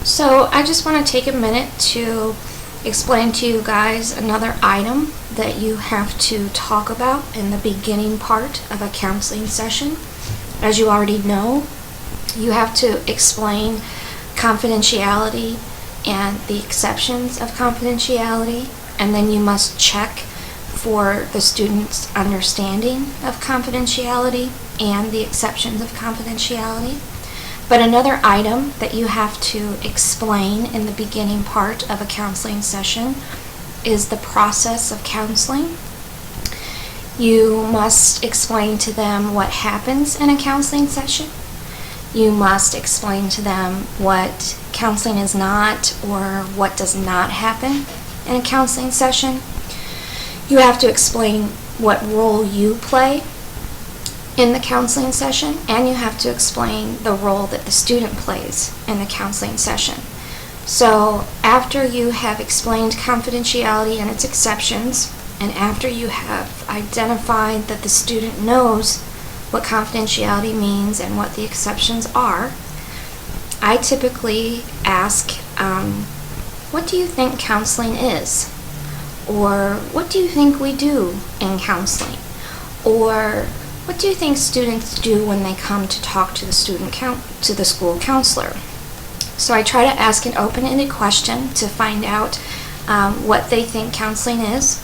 So I just want to take a minute to explain to you guys another item that you have to talk about in the beginning part of a counseling session. As you already know, you have to explain confidentiality and the exceptions of confidentiality, and then you must check for the student's understanding of confidentiality and the exceptions of confidentiality. But another item that you have to explain in the beginning part of a counseling session is the process of counseling. You must explain to them what happens in a counseling session. You must explain to them what counseling is not or what does not happen in a counseling session. You have to explain what role you play in the counseling session, and you have to explain the role that the student plays in the counseling session. So after you have explained confidentiality and its exceptions, and after you have identified that the student knows what confidentiality means and what the exceptions are, I typically ask, what do you think counseling is? Or what do you think we do in counseling? Or what do you think students do when they come to talk to the school counselor? So I try to ask an open-ended question to find out what they think counseling is.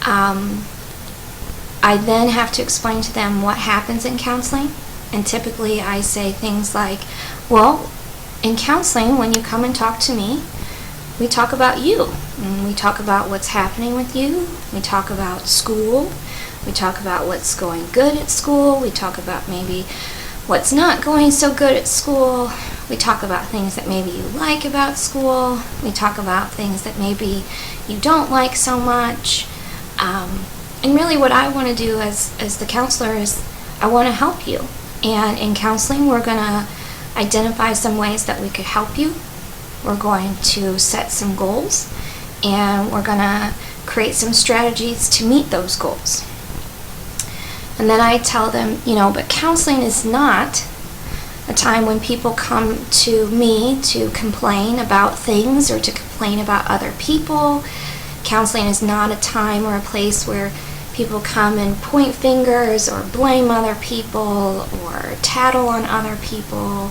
I then have to explain to them what happens in counseling, and typically I say things like, well, in counseling, when you come and talk to me, we talk about you, and we talk about what's happening with you, we talk about school, we talk about what's going good at school, we talk about maybe what's not going so good at school, we talk about things that maybe you like about school, we talk about things that maybe you don't like so much. And really what I want to do as the counselor is I want to help you. And in counseling, we're going to identify some ways that we could help you. We're going to set some goals, and we're going to create some strategies to meet those goals. And then I tell them, but counseling is not a time when people come to me to complain about things or to complain about other people. Counseling is not a time or a place where people come and point fingers or blame other people or tattle on other people.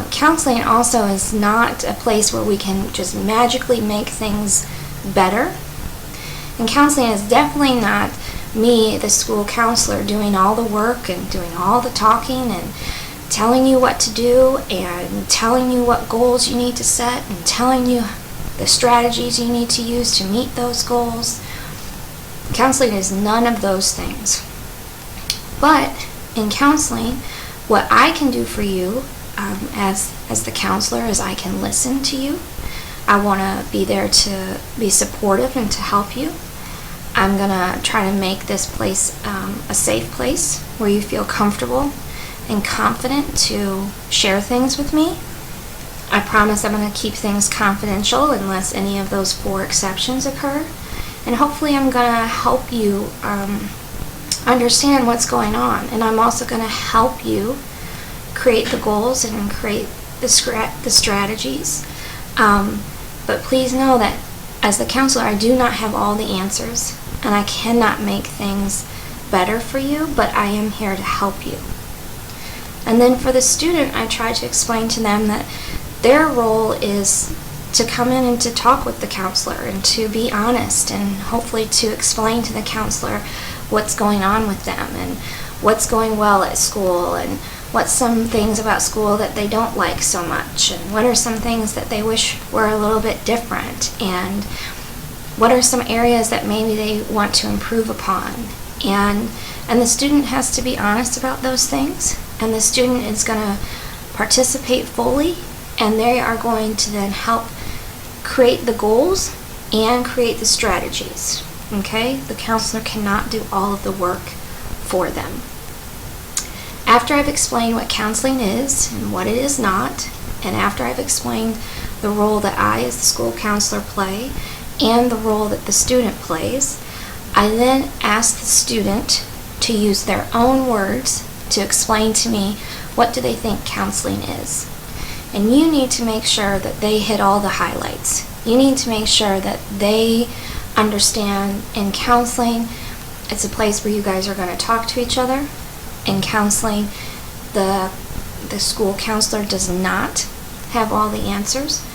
Counseling also is not a place where we can just magically make things better. And counseling is definitely not me, the school counselor, doing all the work and doing all the talking and telling you what to do and telling you what goals you need to set and telling you the strategies you need to use to meet those goals. Counseling is none of those things. But in counseling, what I can do for you as the counselor is I can listen to you. I want to be there to be supportive and to help you. I'm going to try to make this place a safe place where you feel comfortable and confident to share things with me. I promise I'm going to keep things confidential unless any of those 4 exceptions occur. And hopefully I'm going to help you understand what's going on. And I'm also going to help you create the goals and create the strategies. But please know that as the counselor, I do not have all the answers, and I cannot make things better for you, but I am here to help you. And then for the student, I try to explain to them that their role is to come in and to talk with the counselor and to be honest and hopefully to explain to the counselor what's going on with them and what's going well at school and what's some things about school that they don't like so much and what are some things that they wish were a little bit different and what are some areas that maybe they want to improve upon. And the student has to be honest about those things, and the student is going to participate fully, and they are going to then help create the goals and create the strategies. Okay? The counselor cannot do all of the work for them. After I've explained what counseling is and what it is not, and after I've explained the role that I as the school counselor play and the role that the student plays, I then ask the student to use their own words to explain to me what do they think counseling is. And you need to make sure that they hit all the highlights. You need to make sure that they understand in counseling, it's a place where you guys are going to talk to each other. In counseling, the school counselor does not have all the answers,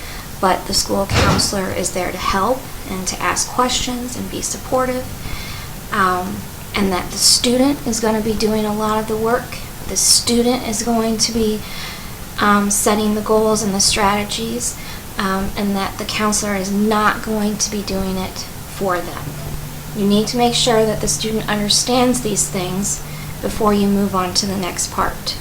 but the school counselor is there to help and to ask questions and be supportive. And that the student is going to be doing a lot of the work. The student is going to be setting the goals and the strategies, and that the counselor is not going to be doing it for them. You need to make sure that the student understands these things before you move on to the next part.